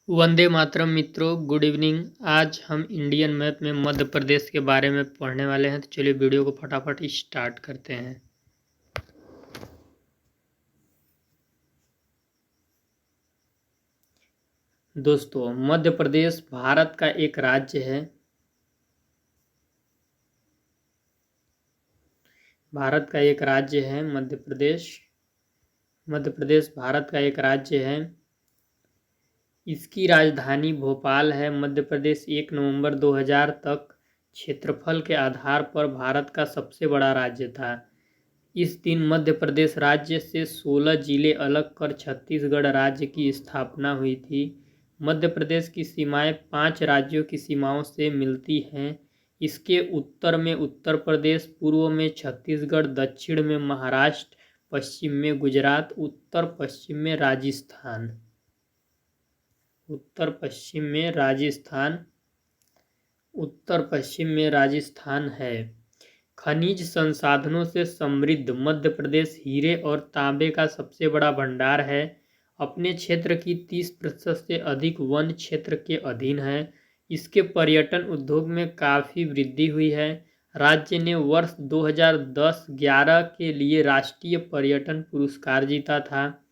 वंदे मातरम मित्रों, good evening. आज हम इंडियन मैप में मध्य प्रदेश के बारे में पढ़ने वाले हैं। तो चलिए वीडियो को फटाफट स्टार्ट करते हैं। दोस्तों, मध्य प्रदेश भारत का एक राज्य है। भारत का एक राज्य है मध्य प्रदेश। मध्य प्रदेश भारत का एक राज्य है। इसकी राजधानी भोपाल है। मध्य प्रदेश 1 नवंबर 2000 तक क्षेत्रफल के आधार पर भारत का सबसे बड़ा राज्य था। इस दिन मध्य प्रदेश राज्य से 16 जिले अलग कर छत्तीसगढ़ राज्य की स्थापना हुई थी। मध्य प्रदेश की सीमाएं 5 राज्यों की सीमाओं से मिलती हैं। इसके उत्तर में उत्तर प्रदेश, पूर्व में छत्तीसगढ़, दक्षिण में महाराष्ट्र, पश्चिम में गुजरात, उत्तर पश्चिम में राजस्थान है। खनिज संसाधनों से समृद्ध मध्य प्रदेश हीरे और तांबे का सबसे बड़ा भंडार है। अपने क्षेत्र की 30% से अधिक वन क्षेत्र के अधीन है। इसके पर्यटन उद्योग में काफ़ी वृद्धि हुई है। राज्य ने वर्ष 2010-11 के लिए राष्ट्रीय पर्यटन पुरस्कार जीता था।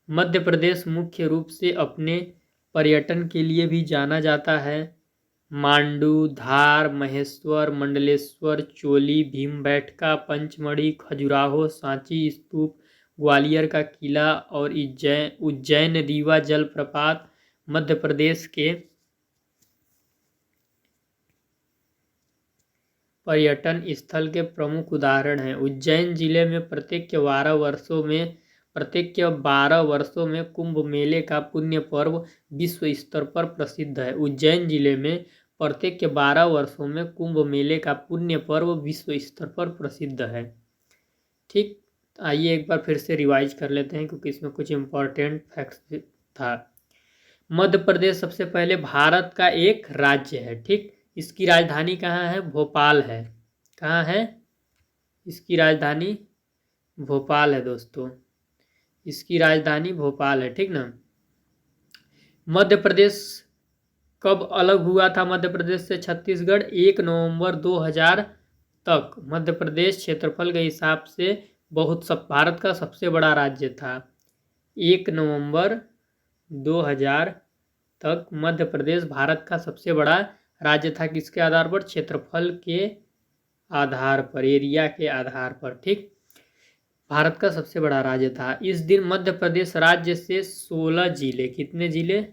मध्य प्रदेश मुख्य रूप से अपने पर्यटन के लिए भी जाना जाता है। मांडू, धार, महेश्वर, मंडलेश्वर, चोली, भीमबेटका, पंचमढ़ी, खजुराहो, सांची स्तूप, ग्वालियर का किला और उज्जैन रीवा जलप्रपात मध्य प्रदेश के पर्यटन स्थल के प्रमुख उदाहरण हैं। उज्जैन जिले में प्रत्येक 12 वर्षों में कुंभ मेले का पुण्य पर्व विश्व स्तर पर प्रसिद्ध है। उज्जैन जिले में प्रत्येक 12 वर्षों में कुंभ मेले का पुण्य पर्व विश्व स्तर पर प्रसिद्ध है। ठीक, आइए एक बार फिर से रिवाइज कर लेते हैं क्योंकि इसमें कुछ इम्पोर्टेंट फैक्ट्स था। मध्य प्रदेश सबसे पहले भारत का एक राज्य है। ठीक, इसकी राजधानी कहाँ है? भोपाल है। कहाँ है? इसकी राजधानी भोपाल है दोस्तों। इसकी राजधानी भोपाल है। ठीक ना। मध्य प्रदेश कब अलग हुआ था मध्य प्रदेश से छत्तीसगढ़? 1 नवंबर 2000 तक मध्य प्रदेश क्षेत्रफल के हिसाब से भारत का सबसे बड़ा राज्य था। 1 नवंबर 2000 तक मध्य प्रदेश भारत का सबसे बड़ा राज्य था। किसके आधार पर? क्षेत्रफल के आधार पर, एरिया के आधार पर। ठीक, भारत का सबसे बड़ा राज्य था। इस दिन मध्य प्रदेश राज्य से 16 जिले, कितने जिले?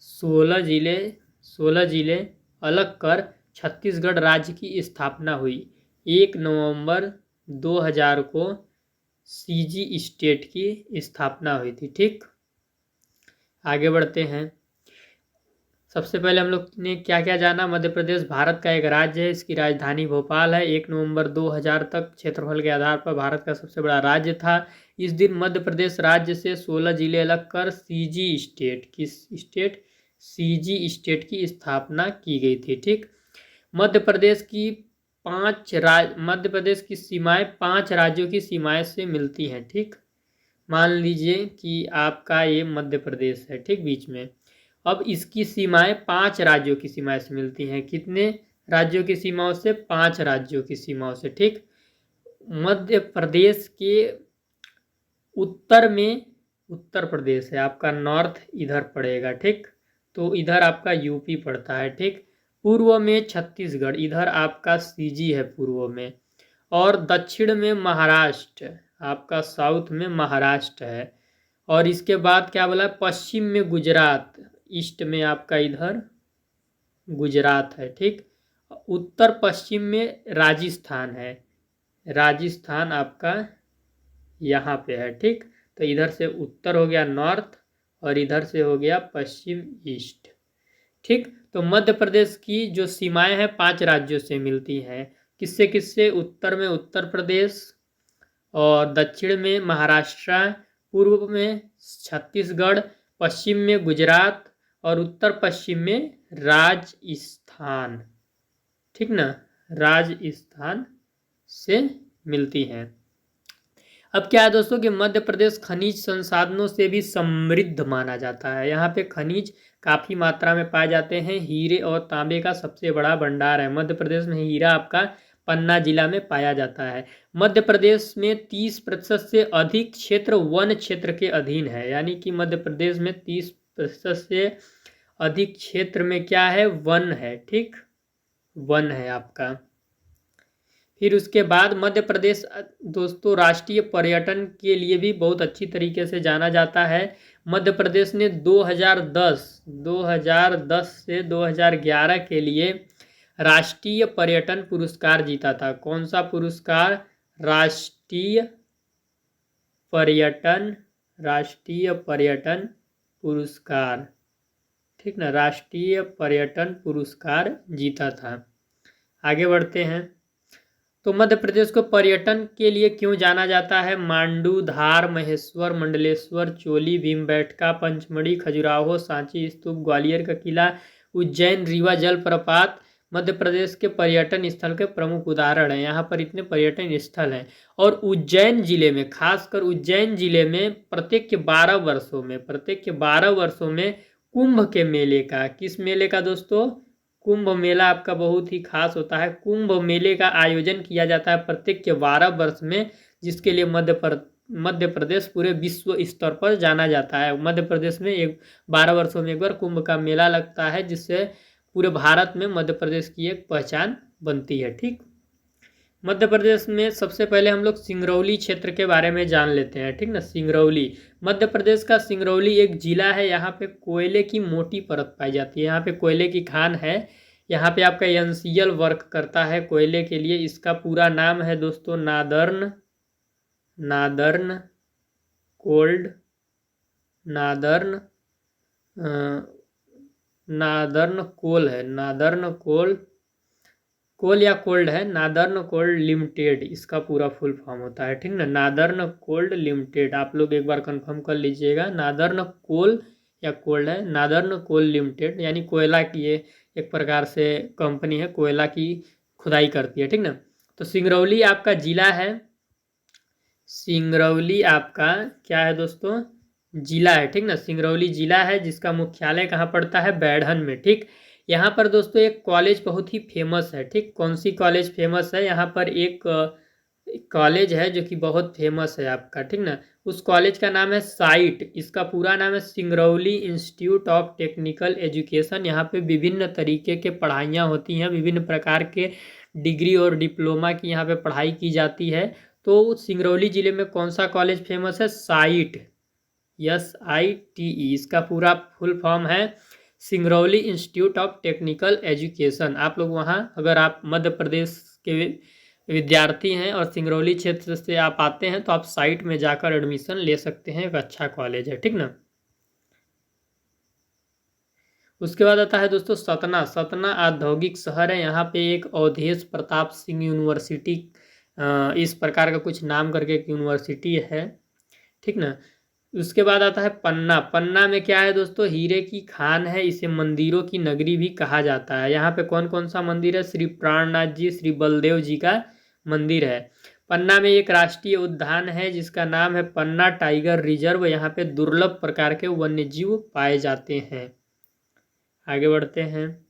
16 जिले अलग कर छत्तीसगढ़ राज्य की स्थापना हुई। 1 नवंबर 2000 को सीजी स्टेट की स्थापना हुई थी। ठीक, आगे बढ़ते हैं। सबसे पहले हम लोग ने क्या क्या जाना? मध्य प्रदेश भारत का एक राज्य है। इसकी राजधानी भोपाल है। 1 नवंबर 2000 तक क्षेत्रफल के आधार पर भारत का सबसे बड़ा राज्य था। इस दिन मध्य प्रदेश राज्य से 16 जिले अलग कर सीजी स्टेट की स्थापना की गई थी। ठीक, मध्य प्रदेश की सीमाएं 5 राज्यों की सीमाएं से मिलती हैं। ठीक, मान लीजिए कि आपका ये मध्य प्रदेश है। ठीक, बीच में अब इसकी सीमाएं 5 राज्यों की सीमाएं से मिलती हैं। कितने राज्यों की सीमाओं से? 5 राज्यों की सीमाओं से। ठीक, मध्य प्रदेश के उत्तर में उत्तर प्रदेश है आपका, नॉर्थ इधर पड़ेगा। ठीक, तो इधर आपका यूपी पड़ता है। ठीक, पूर्व में छत्तीसगढ़, इधर आपका सीजी है पूर्व में, और दक्षिण में महाराष्ट्र, आपका साउथ में महाराष्ट्र है। और इसके बाद क्या बोला? पश्चिम में गुजरात, ईस्ट में आपका इधर गुजरात है। ठीक, उत्तर पश्चिम में राजस्थान है। राजस्थान आपका यहाँ पे है। ठीक, तो इधर से उत्तर हो गया नॉर्थ और इधर से हो गया पश्चिम ईस्ट। ठीक, तो मध्य प्रदेश की जो सीमाएं हैं 5 राज्यों से मिलती हैं। किससे किससे? उत्तर में उत्तर प्रदेश और दक्षिण में महाराष्ट्र, पूर्व में छत्तीसगढ़, पश्चिम में गुजरात और उत्तर पश्चिम में राजस्थान। ठीक ना, राजस्थान से मिलती हैं। अब क्या है दोस्तों कि मध्य प्रदेश खनिज संसाधनों से भी समृद्ध माना जाता है। यहाँ पे खनिज काफ़ी मात्रा में पाए जाते हैं। हीरे और तांबे का सबसे बड़ा भंडार है मध्य प्रदेश में। हीरा आपका पन्ना जिला में पाया जाता है। मध्य प्रदेश में 30% से अधिक क्षेत्र वन क्षेत्र के अधीन है, यानी कि मध्य प्रदेश में 30% से अधिक क्षेत्र में क्या है, वन है। ठीक, वन है आपका। फिर उसके बाद मध्य प्रदेश दोस्तों राष्ट्रीय पर्यटन के लिए भी बहुत अच्छी तरीके से जाना जाता है। मध्य प्रदेश ने 2010 से 2011 के लिए राष्ट्रीय पर्यटन पुरस्कार जीता था। कौन सा पुरस्कार? राष्ट्रीय पर्यटन पुरस्कार। ठीक ना, राष्ट्रीय पर्यटन पुरस्कार जीता था। आगे बढ़ते हैं। तो मध्य प्रदेश को पर्यटन के लिए क्यों जाना जाता है? मांडू, धार, महेश्वर, मंडलेश्वर, चोली, भीमबेटका, पंचमढ़ी, खजुराहो, सांची स्तूप, ग्वालियर का किला, उज्जैन रीवा जलप्रपात मध्य प्रदेश के पर्यटन स्थल के प्रमुख उदाहरण हैं। यहाँ पर इतने पर्यटन स्थल हैं। और उज्जैन जिले में, खासकर उज्जैन जिले में प्रत्येक के 12 वर्षों में कुंभ के मेले का, किस मेले का दोस्तों? कुंभ मेला आपका बहुत ही खास होता है। कुंभ मेले का आयोजन किया जाता है प्रत्येक के 12 वर्ष में, जिसके लिए मध्य प्रदेश पूरे विश्व स्तर पर जाना जाता है। मध्य प्रदेश में 12 वर्षों में एक बार कुंभ का मेला लगता है, जिससे पूरे भारत में मध्य प्रदेश की एक पहचान बनती है। ठीक, मध्य प्रदेश में सबसे पहले हम लोग सिंगरौली क्षेत्र के बारे में जान लेते हैं। ठीक ना, सिंगरौली मध्य प्रदेश का सिंगरौली एक जिला है। यहाँ पे कोयले की मोटी परत पाई जाती है। यहाँ पे कोयले की खान है। यहाँ पे आपका NCL वर्क करता है कोयले के लिए। इसका पूरा नाम है दोस्तों नादर्न कोल है। नादर्न कोल लिमिटेड इसका पूरा फुल फॉर्म होता है। ठीक ना, नादर्न कोल्ड लिमिटेड। आप लोग एक बार कंफर्म कर लीजिएगा। नादर्न कोल या कोल्ड है, नादर्न कोल लिमिटेड, यानी कोयला की ये एक प्रकार से कंपनी है, कोयला की खुदाई करती है। ठीक ना, तो सिंगरौली आपका जिला है। सिंगरौली आपका क्या है दोस्तों? जिला है। ठीक ना, सिंगरौली जिला है, जिसका मुख्यालय कहाँ पड़ता है? बैढ़न में। ठीक, यहाँ पर दोस्तों एक कॉलेज बहुत ही फेमस है। ठीक, कौन सी कॉलेज फेमस है? यहाँ पर एक कॉलेज है जो कि बहुत फेमस है आपका। ठीक ना, उस कॉलेज का नाम है साइट। इसका पूरा नाम है Singrauli institute of technical education. यहाँ पे विभिन्न तरीके के पढ़ाइयाँ होती हैं, विभिन्न प्रकार के डिग्री और डिप्लोमा की यहाँ पे पढ़ाई की जाती है। तो सिंगरौली जिले में कौन सा कॉलेज फेमस है? Site, SITE। इसका पूरा फुल फॉर्म है Singrauli institute of technical education. आप लोग वहाँ, अगर आप मध्य प्रदेश के विद्यार्थी हैं और सिंगरौली क्षेत्र से आप आते हैं, तो आप साइट में जाकर एडमिशन ले सकते हैं। एक अच्छा कॉलेज है। ठीक ना, उसके बाद आता है दोस्तों सतना औद्योगिक शहर है। यहाँ पे एक अवधेश प्रताप सिंह यूनिवर्सिटी, इस प्रकार का कुछ नाम करके एक यूनिवर्सिटी है। ठीक ना, उसके बाद आता है पन्ना में क्या है दोस्तों? हीरे की खान है। इसे मंदिरों की नगरी भी कहा जाता है। यहाँ पे कौन कौन सा मंदिर है? श्री प्राणनाथ जी, श्री बलदेव जी का मंदिर है। पन्ना में एक राष्ट्रीय उद्यान है जिसका नाम है पन्ना टाइगर रिजर्व। यहाँ पे दुर्लभ प्रकार के वन्य जीव पाए जाते हैं। आगे बढ़ते हैं।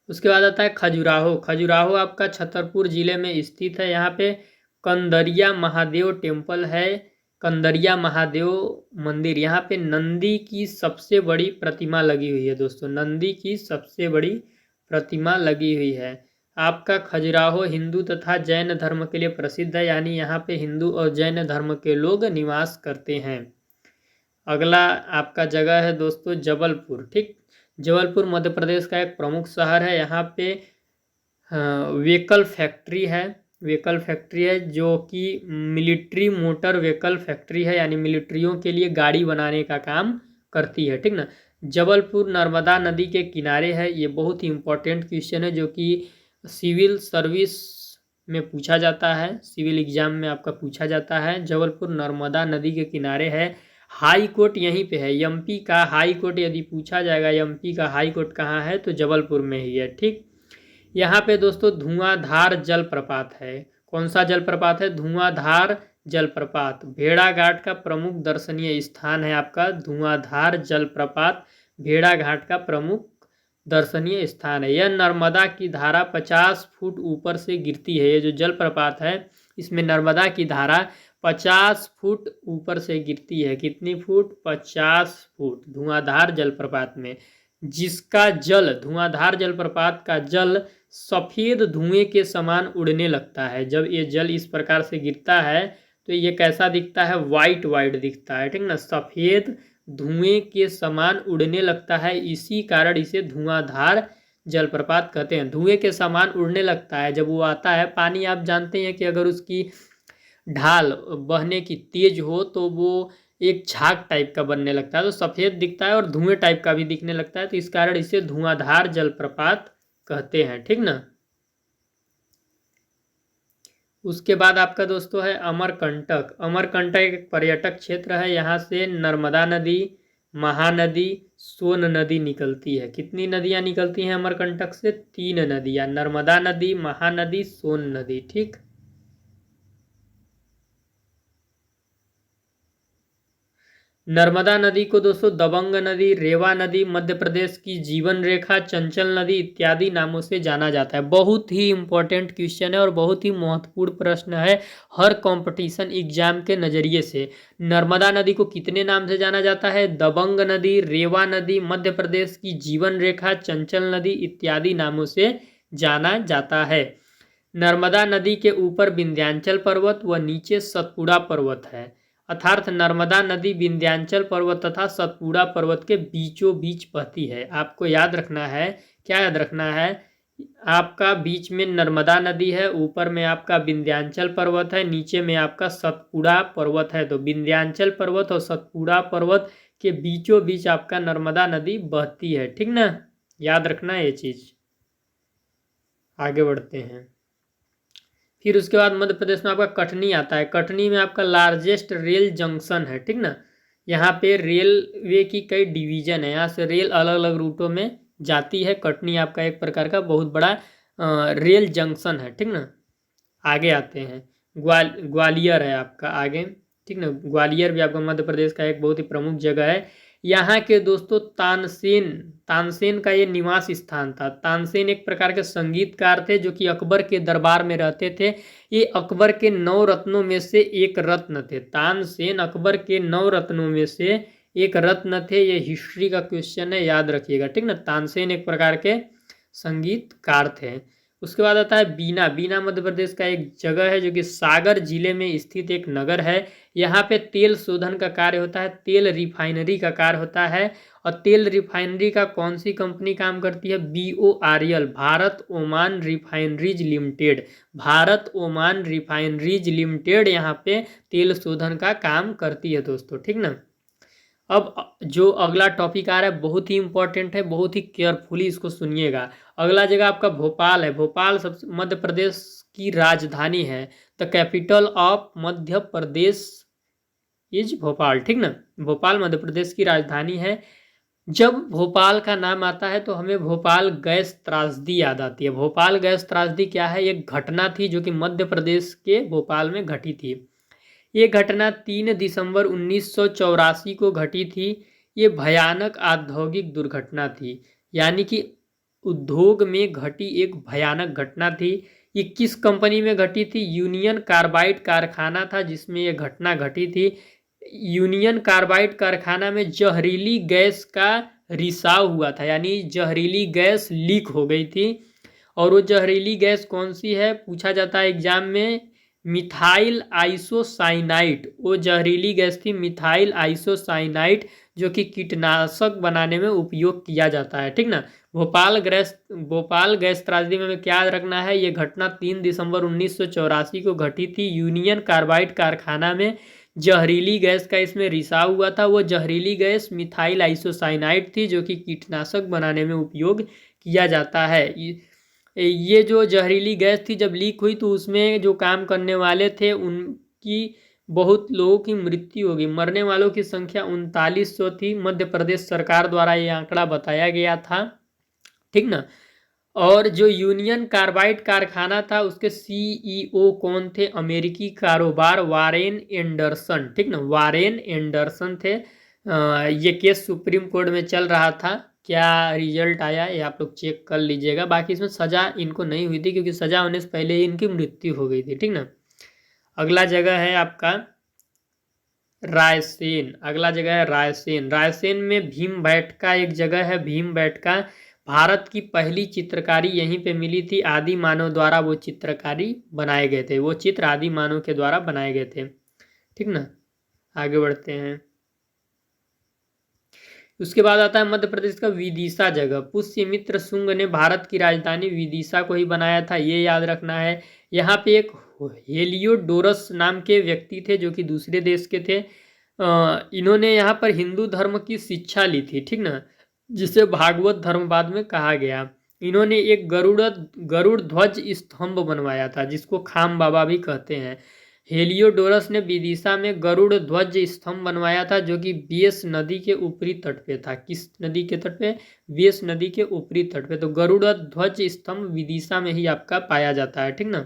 उसके बाद आता है खजुराहो आपका छतरपुर जिले में स्थित है। यहाँ पे कंदरिया महादेव टेम्पल है, कंदरिया महादेव मंदिर। यहाँ पे नंदी की सबसे बड़ी प्रतिमा लगी हुई है दोस्तों, नंदी की सबसे बड़ी प्रतिमा लगी हुई है। आपका खजुराहो हिंदू तथा जैन धर्म के लिए प्रसिद्ध है, यानी यहाँ पे हिंदू और जैन धर्म के लोग निवास करते हैं। अगला आपका जगह है दोस्तों जबलपुर। ठीक, जबलपुर मध्य प्रदेश का एक प्रमुख शहर है। यहाँ पे व्हीकल फैक्ट्री है जो कि मिलिट्री मोटर व्हीकल फैक्ट्री है, यानी मिलिट्रियों के लिए गाड़ी बनाने का काम करती है। ठीक ना, जबलपुर नर्मदा नदी के किनारे है। ये बहुत ही इम्पोर्टेंट क्वेश्चन है जो कि सिविल सर्विस में पूछा जाता है, सिविल एग्जाम में आपका पूछा जाता है। जबलपुर नर्मदा नदी के किनारे है। हाई कोर्ट यहीं पे है। MP का हाई कोर्ट यदि पूछा जाएगा, MP का हाई कोर्ट कहाँ है, तो जबलपुर में ही है। ठीक, यहाँ पे दोस्तों धुआंधार जलप्रपात है। कौन सा जलप्रपात है? धुआंधार जलप्रपात। भेड़ाघाट का प्रमुख दर्शनीय स्थान है आपका धुआंधार जलप्रपात, भेड़ाघाट का प्रमुख दर्शनीय स्थान है। यह नर्मदा की धारा 50 फुट ऊपर से गिरती है। ये जो जलप्रपात है इसमें नर्मदा की धारा 50 फुट ऊपर से गिरती है। कितनी फुट? 50 फुट। धुआंधार जलप्रपात में, जिसका जल, धुआंधार जलप्रपात का जल सफ़ेद धुएं के समान उड़ने लगता है। जब ये जल इस प्रकार से गिरता है तो ये कैसा दिखता है? वाइट वाइट दिखता है, ठीक ना, सफ़ेद धुएं के समान उड़ने लगता है। इसी कारण इसे धुआंधार जलप्रपात कहते हैं। धुएं के समान उड़ने लगता है जब वो आता है। पानी आप जानते हैं कि अगर उसकी ढाल बहने की तेज हो तो वो एक झाग टाइप का बनने लगता है, तो सफ़ेद दिखता है और धुएं टाइप का भी दिखने लगता है। तो इस कारण इसे धुआंधार जलप्रपात कहते हैं, ठीक ना। उसके बाद आपका दोस्तों है अमरकंटक। अमरकंटक एक पर्यटक क्षेत्र है। यहाँ से नर्मदा नदी, महानदी, सोन नदी निकलती है। कितनी नदियाँ निकलती हैं अमरकंटक से? 3 नदियाँ, नर्मदा नदी, महानदी, सोन नदी, ठीक। नर्मदा नदी को दोस्तों दबंग नदी, रेवा नदी, मध्य प्रदेश की जीवन रेखा, चंचल नदी इत्यादि नामों से जाना जाता है। बहुत ही इंपॉर्टेंट क्वेश्चन है और बहुत ही महत्वपूर्ण प्रश्न है हर कंपटीशन एग्जाम के नज़रिए से। नर्मदा नदी को कितने नाम से जाना जाता है? दबंग नदी, रेवा नदी, मध्य प्रदेश की जीवन रेखा, चंचल नदी इत्यादि नामों से जाना जाता है। नर्मदा नदी के ऊपर विंध्याचल पर्वत व नीचे सतपुड़ा पर्वत है। अर्थात नर्मदा नदी विंध्याचल पर्वत तथा सतपुड़ा पर्वत के बीचों बीच बहती है। आपको याद रखना है, क्या याद रखना है? आपका बीच में नर्मदा नदी है, ऊपर में आपका विंध्याचल पर्वत है, नीचे में आपका सतपुड़ा पर्वत है। तो विंध्याचल पर्वत और सतपुड़ा पर्वत के बीचों बीच आपका नर्मदा नदी बहती है, ठीक ना। याद रखना ये चीज़। आगे बढ़ते हैं। फिर उसके बाद मध्य प्रदेश में आपका कटनी आता है। कटनी में आपका लार्जेस्ट रेल जंक्शन है, ठीक ना। यहाँ पे रेलवे की कई डिवीज़न है, यहाँ से रेल अलग अलग रूटों में जाती है। कटनी आपका एक प्रकार का बहुत बड़ा रेल जंक्शन है, ठीक ना। आगे आते हैं, ग्वालियर है आपका आगे, ठीक ना। ग्वालियर भी आपका मध्य प्रदेश का एक बहुत ही प्रमुख जगह है। यहाँ के दोस्तों तानसेन का ये निवास स्थान था। तानसेन एक प्रकार के संगीतकार थे जो कि अकबर के दरबार में रहते थे। ये अकबर के 9 रत्नों में से एक रत्न थे। तानसेन अकबर के 9 रत्नों में से एक रत्न थे। ये हिस्ट्री का क्वेश्चन है, याद रखिएगा, ठीक ना। तानसेन एक प्रकार के संगीतकार थे। उसके बाद आता है बीना। बीना मध्य प्रदेश का एक जगह है जो कि सागर जिले में स्थित एक नगर है। यहाँ पे तेल शोधन का कार्य होता है, तेल रिफाइनरी का कार्य होता है। और तेल रिफाइनरी का कौन सी कंपनी काम करती है? BORL, Bharat Oman refineries limited. Bharat Oman refineries limited यहाँ पे तेल शोधन का काम करती है दोस्तों, ठीक ना। अब जो अगला टॉपिक आ रहा है बहुत ही इंपॉर्टेंट है, बहुत ही केयरफुली इसको सुनिएगा। अगला जगह आपका भोपाल है। भोपाल सबसे मध्य प्रदेश की राजधानी है। The capital of Madhya Pradesh is Bhopal, ठीक ना। भोपाल मध्य प्रदेश की राजधानी है। जब भोपाल का नाम आता है तो हमें भोपाल गैस त्रासदी याद आती है। भोपाल गैस त्रासदी क्या है? एक घटना थी जो कि मध्य प्रदेश के भोपाल में घटी थी। ये घटना 3 दिसंबर 1984 को घटी थी। ये भयानक औद्योगिक दुर्घटना थी, यानी कि उद्योग में घटी एक भयानक घटना थी। ये किस कंपनी में घटी थी? यूनियन कार्बाइड कारखाना था जिसमें ये घटना घटी थी। यूनियन कार्बाइड कारखाना में जहरीली गैस का रिसाव हुआ था, यानी जहरीली गैस लीक हो गई थी। और वो जहरीली गैस कौन सी है पूछा जाता है एग्जाम में? Methyl isocyanide. वो जहरीली गैस थी मिथाइल आइसोसाइनाइड, जो कि कीटनाशक बनाने में उपयोग किया जाता है, ठीक ना। भोपाल गैस त्रासदी में हमें क्या रखना है? ये घटना 3 दिसंबर 1984 को घटी थी। यूनियन कार्बाइड कारखाना में जहरीली गैस का इसमें रिसाव हुआ था। वो जहरीली गैस मिथाइल आइसोसाइनाइड थी जो कि कीटनाशक बनाने में उपयोग किया जाता है। ये जो जहरीली गैस थी जब लीक हुई तो उसमें जो काम करने वाले थे उनकी बहुत लोगों की मृत्यु हो गई। मरने वालों की संख्या 3900 थी। मध्य प्रदेश सरकार द्वारा ये आंकड़ा बताया गया था, ठीक ना। और जो यूनियन कार्बाइड कारखाना था उसके सीईओ कौन थे? अमेरिकी कारोबार वारेन एंडरसन, ठीक ना, वारेन एंडरसन थे। ये केस सुप्रीम कोर्ट में चल रहा था। क्या रिजल्ट आया ये आप लोग चेक कर लीजिएगा। बाकी इसमें सजा इनको नहीं हुई थी क्योंकि सजा होने से पहले ही इनकी मृत्यु हो गई थी, ठीक ना। अगला जगह है आपका रायसेन। अगला जगह है रायसेन। रायसेन में भीमबेटका एक जगह है, भीमबेटका। भारत की पहली चित्रकारी यहीं पे मिली थी। आदि मानव द्वारा वो चित्रकारी बनाए गए थे, वो चित्र आदि मानव के द्वारा बनाए गए थे, ठीक ना। आगे बढ़ते हैं। उसके बाद आता है मध्य प्रदेश का विदिशा जगह। पुष्यमित्र शुंग ने भारत की राजधानी विदिशा को ही बनाया था, ये याद रखना है। यहाँ पे एक हेलियोडोरस नाम के व्यक्ति थे जो कि दूसरे देश के थे। इन्होंने यहाँ पर हिंदू धर्म की शिक्षा ली थी, ठीक ना, जिसे भागवत धर्म बाद में कहा गया। इन्होंने एक गरुड़ ध्वज स्तंभ बनवाया था जिसको खाम बाबा भी कहते हैं। हेलियोडोरस ने विदिशा में गरुड़ ध्वज स्तंभ बनवाया था जो कि बियस नदी के ऊपरी तट पे था। किस नदी के तट पे? बियस नदी के ऊपरी तट पे। तो गरुड़ ध्वज स्तंभ विदिशा में ही आपका पाया जाता है, ठीक ना।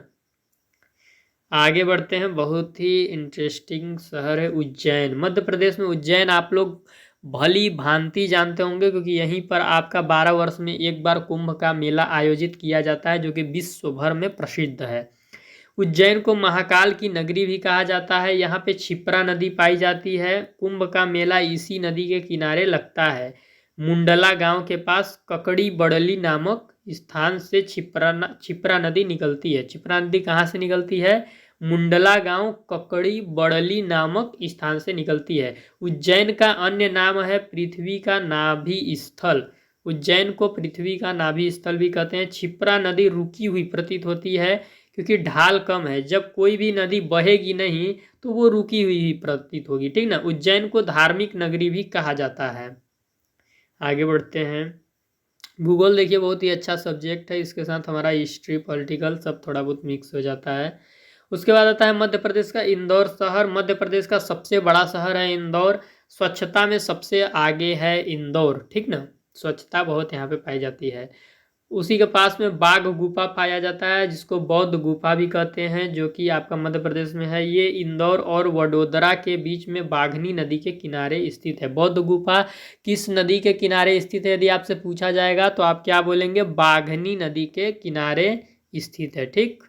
आगे बढ़ते हैं। बहुत ही इंटरेस्टिंग शहर है उज्जैन। मध्य प्रदेश में उज्जैन आप लोग भली भांति जानते होंगे क्योंकि यहीं पर आपका 12 वर्ष में एक बार कुंभ का मेला आयोजित किया जाता है जो कि विश्व भर में प्रसिद्ध है। उज्जैन को महाकाल की नगरी भी कहा जाता है। यहाँ पे क्षिप्रा नदी पाई जाती है। कुंभ का मेला इसी नदी के किनारे लगता है। मुंडला गांव के पास ककड़ी बड़ली नामक स्थान से क्षिप्रा नदी निकलती है। क्षिप्रा नदी कहाँ से निकलती है? मुंडला गांव ककड़ी बड़ली नामक स्थान से निकलती है। उज्जैन का अन्य नाम है पृथ्वी का नाभि स्थल। उज्जैन को पृथ्वी का नाभि स्थल भी कहते हैं। क्षिप्रा नदी रुकी हुई प्रतीत होती है क्योंकि ढाल कम है। जब कोई भी नदी बहेगी नहीं तो वो रुकी हुई ही प्रतीत होगी, ठीक ना। उज्जैन को धार्मिक नगरी भी कहा जाता है। आगे बढ़ते हैं। भूगोल देखिए बहुत ही अच्छा सब्जेक्ट है, इसके साथ हमारा हिस्ट्री पॉलिटिकल सब थोड़ा बहुत मिक्स हो जाता है। उसके बाद आता है मध्य प्रदेश का इंदौर शहर। मध्य प्रदेश का सबसे बड़ा शहर है इंदौर। स्वच्छता में सबसे आगे है इंदौर, ठीक ना, स्वच्छता बहुत यहाँ पे पाई जाती है। उसी के पास में बाघ गुफा पाया जाता है जिसको बौद्ध गुफा भी कहते हैं जो कि आपका मध्य प्रदेश में है। ये इंदौर और वडोदरा के बीच में बाघनी नदी के किनारे स्थित है। बौद्ध गुफा किस नदी के किनारे स्थित है यदि आपसे पूछा जाएगा तो आप क्या बोलेंगे? बाघनी नदी के किनारे स्थित है, ठीक।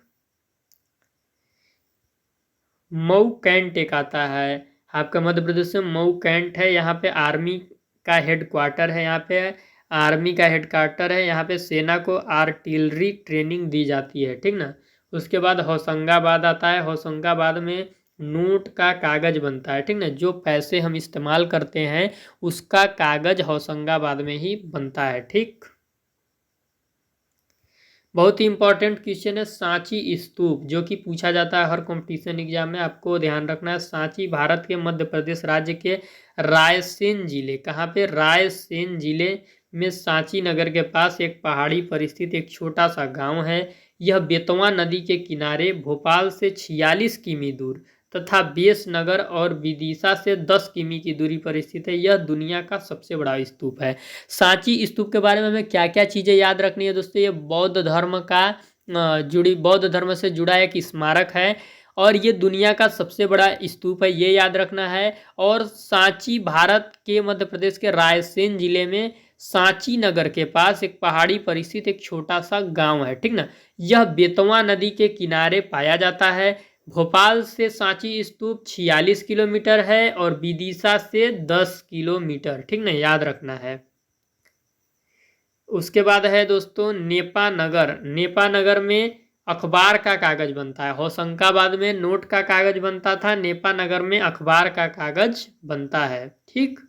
मऊ कैंट एक आता है आपका मध्य प्रदेश में। मऊ कैंट है, यहाँ पे आर्मी का हेडक्वार्टर है। यहाँ पे आर्मी का हेडक्वार्टर है। यहाँ पे सेना को आर्टिलरी ट्रेनिंग दी जाती है, ठीक ना। उसके बाद होशंगाबाद आता है। होशंगाबाद में नोट का कागज बनता है, ठीक ना, जो पैसे हम इस्तेमाल करते हैं उसका कागज होशंगाबाद में ही बनता है, ठीक। बहुत ही इंपॉर्टेंट क्वेश्चन है सांची स्तूप, जो कि पूछा जाता है हर कंपटीशन एग्जाम में, आपको ध्यान रखना है। सांची भारत के मध्य प्रदेश राज्य के रायसेन जिले, कहाँ पे? रायसेन जिले में सांची नगर के पास एक पहाड़ी पर स्थित एक छोटा सा गांव है। यह बेतवा नदी के किनारे भोपाल से 46 किमी दूर तथा बेस नगर और विदिशा से 10 किमी की दूरी पर स्थित है। यह दुनिया का सबसे बड़ा स्तूप है। सांची स्तूप के बारे में हमें क्या क्या चीज़ें याद रखनी है दोस्तों? ये बौद्ध धर्म का बौद्ध धर्म से जुड़ा एक स्मारक है और ये दुनिया का सबसे बड़ा स्तूप है, ये याद रखना है। और सांची भारत के मध्य प्रदेश के रायसेन जिले में सांची नगर के पास एक पहाड़ी पर स्थित एक छोटा सा गांव है, ठीक ना। यह बेतवा नदी के किनारे पाया जाता है। भोपाल से सांची स्तूप 46 किलोमीटर है और विदिशा से 10 किलोमीटर, ठीक ना, याद रखना है। उसके बाद है दोस्तों नेपा नगर। नेपा नगर में अखबार का कागज बनता है। होशंगाबाद में नोट का कागज बनता था, नेपा नगर में अखबार का कागज बनता है, ठीक।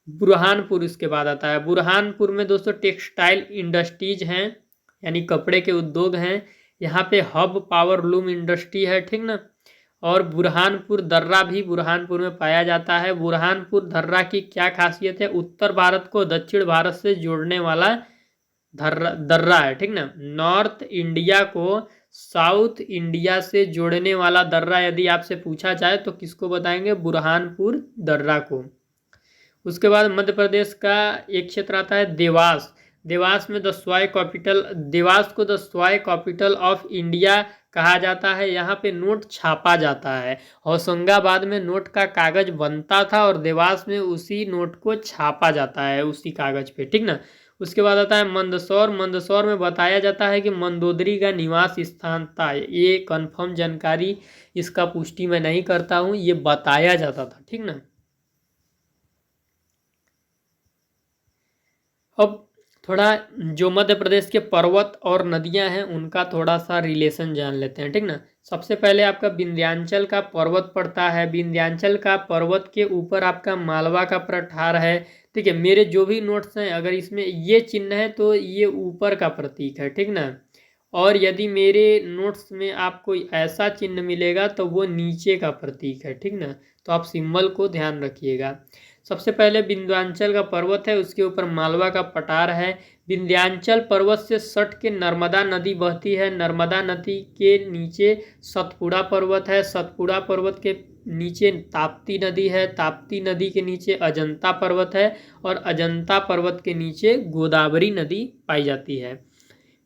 बुरहानपुर इसके बाद आता है। बुरहानपुर में दोस्तों टेक्सटाइल इंडस्ट्रीज हैं, यानी कपड़े के उद्योग हैं। यहाँ पे हब पावर लूम इंडस्ट्री है, ठीक ना। और बुरहानपुर दर्रा भी बुरहानपुर में पाया जाता है। बुरहानपुर दर्रा की क्या खासियत है? उत्तर भारत को दक्षिण भारत से जोड़ने वाला दर्रा है, ठीक ना। नॉर्थ इंडिया को साउथ इंडिया से जोड़ने वाला दर्रा यदि आपसे पूछा जाए तो किसको बताएंगे? बुरहानपुर दर्रा को। उसके बाद मध्य प्रदेश का एक क्षेत्र आता है देवास। देवास में देवास को द स्वाय कैपिटल ऑफ इंडिया कहा जाता है। यहाँ पे नोट छापा जाता है। होशंगाबाद में नोट का कागज बनता था और देवास में उसी नोट को छापा जाता है उसी कागज पे, ठीक ना। उसके बाद आता है मंदसौर में बताया जाता है कि मंदोदरी का निवास स्थान था। ये कंफर्म जानकारी, इसका पुष्टि मैं नहीं करता हूँ, ये बताया जाता था, ठीक ना। अब थोड़ा जो मध्य प्रदेश के पर्वत और नदियां हैं उनका थोड़ा सा रिलेशन जान लेते हैं, ठीक ना। सबसे पहले आपका विंध्याचल का पर्वत पड़ता है। विंध्याचल का पर्वत के ऊपर आपका मालवा का पठार है, ठीक है। मेरे जो भी नोट्स हैं अगर इसमें ये चिन्ह है तो ये ऊपर का प्रतीक है, ठीक ना। और यदि मेरे नोट्स में आपको ऐसा चिन्ह मिलेगा तो वो नीचे का प्रतीक है, ठीक ना। तो आप सिंबल को ध्यान रखिएगा। सबसे पहले विंध्याचल का पर्वत है, उसके ऊपर मालवा का पठार है। विंध्याचल पर्वत से सट के नर्मदा नदी बहती है। नर्मदा नदी के नीचे सतपुड़ा पर्वत है। सतपुड़ा पर्वत के नीचे ताप्ती नदी है। ताप्ती नदी के नीचे अजंता पर्वत है और अजंता पर्वत के नीचे गोदावरी नदी पाई जाती है।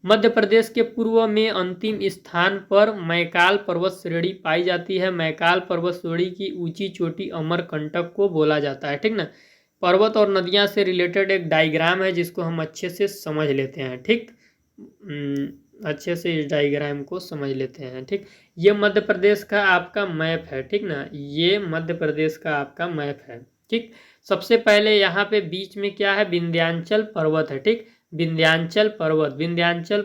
मध्य प्रदेश के पूर्व में अंतिम स्थान पर मैकाल पर्वत श्रेणी पाई जाती है। मैकाल पर्वत श्रेणी की ऊंची चोटी अमरकंटक को बोला जाता है, ठीक ना। पर्वत और नदियां से रिलेटेड एक डायग्राम है जिसको हम अच्छे से समझ लेते हैं, ठीक। अच्छे से इस डायग्राम को समझ लेते हैं, ठीक। ये मध्य प्रदेश का आपका मैप है, ठीक ना। ये मध्य प्रदेश का आपका मैप है, ठीक। सबसे पहले यहाँ पे बीच में क्या है, विंध्याचल पर्वत है, ठीक। विंध्याचल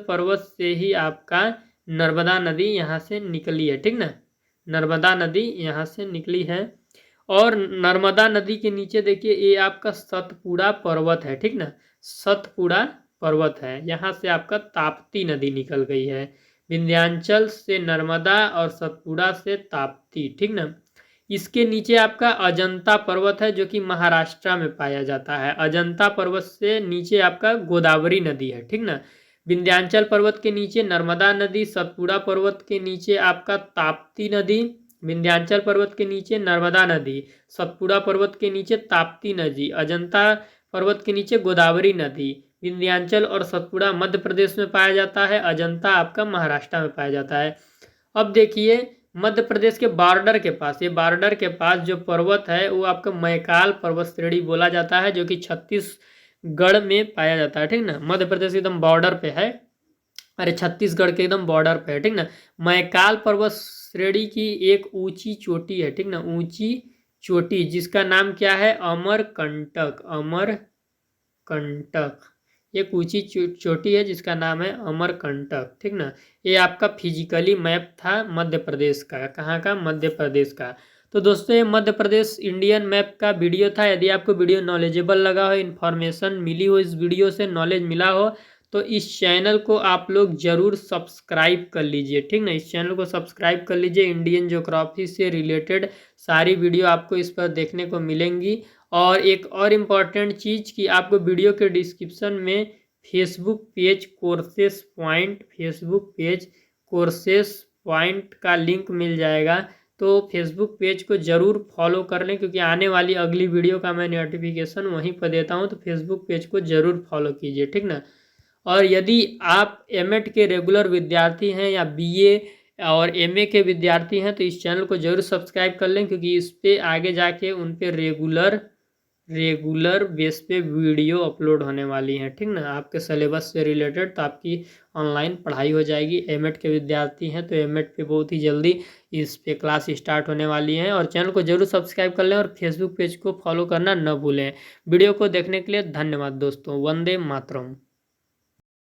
पर्वत से ही आपका नर्मदा नदी यहाँ से निकली है, ठीक ना। नर्मदा नदी यहाँ से निकली है और नर्मदा नदी के नीचे देखिए ये आपका सतपुड़ा पर्वत है, ठीक ना। सतपुड़ा पर्वत है, यहाँ से आपका ताप्ती नदी निकल गई है। विंध्याचल से नर्मदा और सतपुड़ा से ताप्ती, ठीक ना। इसके नीचे आपका अजंता पर्वत है जो कि महाराष्ट्र में पाया जाता है। अजंता पर्वत से नीचे आपका गोदावरी नदी है, ठीक ना। विंध्याचल पर्वत के नीचे नर्मदा नदी, सतपुड़ा पर्वत के नीचे आपका ताप्ती नदी, विंध्याचल पर्वत के नीचे नर्मदा नदी, सतपुड़ा पर्वत के नीचे ताप्ती नदी, अजंता पर्वत के नीचे गोदावरी नदी। विंध्याचल और सतपुड़ा मध्य प्रदेश में पाया जाता है, अजंता आपका महाराष्ट्र में पाया जाता है। अब देखिए मध्य प्रदेश के बॉर्डर के पास, ये बॉर्डर के पास जो पर्वत है वो आपका मैकाल पर्वत श्रेणी बोला जाता है जो कि छत्तीसगढ़ में पाया जाता है, ठीक ना। मध्य प्रदेश एकदम बॉर्डर पे है, अरे छत्तीसगढ़ के एकदम बॉर्डर पे है, ठीक ना। मैकाल पर्वत श्रेणी की एक ऊंची चोटी है, ठीक ना। ऊंची चोटी जिसका नाम क्या है, अमरकंटक। अमरकंटक एक ऊंची चोटी है जिसका नाम है अमरकंटक, ठीक ना। ये आपका फिजिकली मैप था मध्य प्रदेश का। कहाँ का, मध्य प्रदेश का। तो दोस्तों ये मध्य प्रदेश इंडियन मैप का वीडियो था। यदि आपको वीडियो नॉलेजेबल लगा हो, इन्फॉर्मेशन मिली हो, इस वीडियो से नॉलेज मिला हो, तो इस चैनल को आप लोग जरूर सब्सक्राइब कर लीजिए, ठीक ना। इस चैनल को सब्सक्राइब कर लीजिए। इंडियन ज्योग्राफी से रिलेटेड सारी वीडियो आपको इस पर देखने को मिलेंगी। और एक और इम्पॉर्टेंट चीज़ कि आपको वीडियो के डिस्क्रिप्शन में फेसबुक पेज कोर्सेस पॉइंट का लिंक मिल जाएगा। तो फेसबुक पेज को ज़रूर फॉलो कर लें क्योंकि आने वाली अगली वीडियो का मैं नोटिफिकेशन वहीं पर देता हूं। तो फेसबुक पेज को ज़रूर फॉलो कीजिए, ठीक ना। और यदि आप एमएड के रेगुलर विद्यार्थी हैं या बीए और एमए के विद्यार्थी हैं तो इस चैनल को जरूर सब्सक्राइब कर लें क्योंकि इस पे आगे जाके उन पे रेगुलर बेस पे वीडियो अपलोड होने वाली हैं, ठीक ना। आपके सिलेबस से रिलेटेड तो आपकी ऑनलाइन पढ़ाई हो जाएगी। एमएड के विद्यार्थी हैं तो एमएड पे बहुत ही जल्दी इस पे क्लास स्टार्ट होने वाली है। और चैनल को जरूर सब्सक्राइब कर लें और फेसबुक पेज को फॉलो करना न भूलें। वीडियो को देखने के लिए धन्यवाद दोस्तों। वंदे मातरम।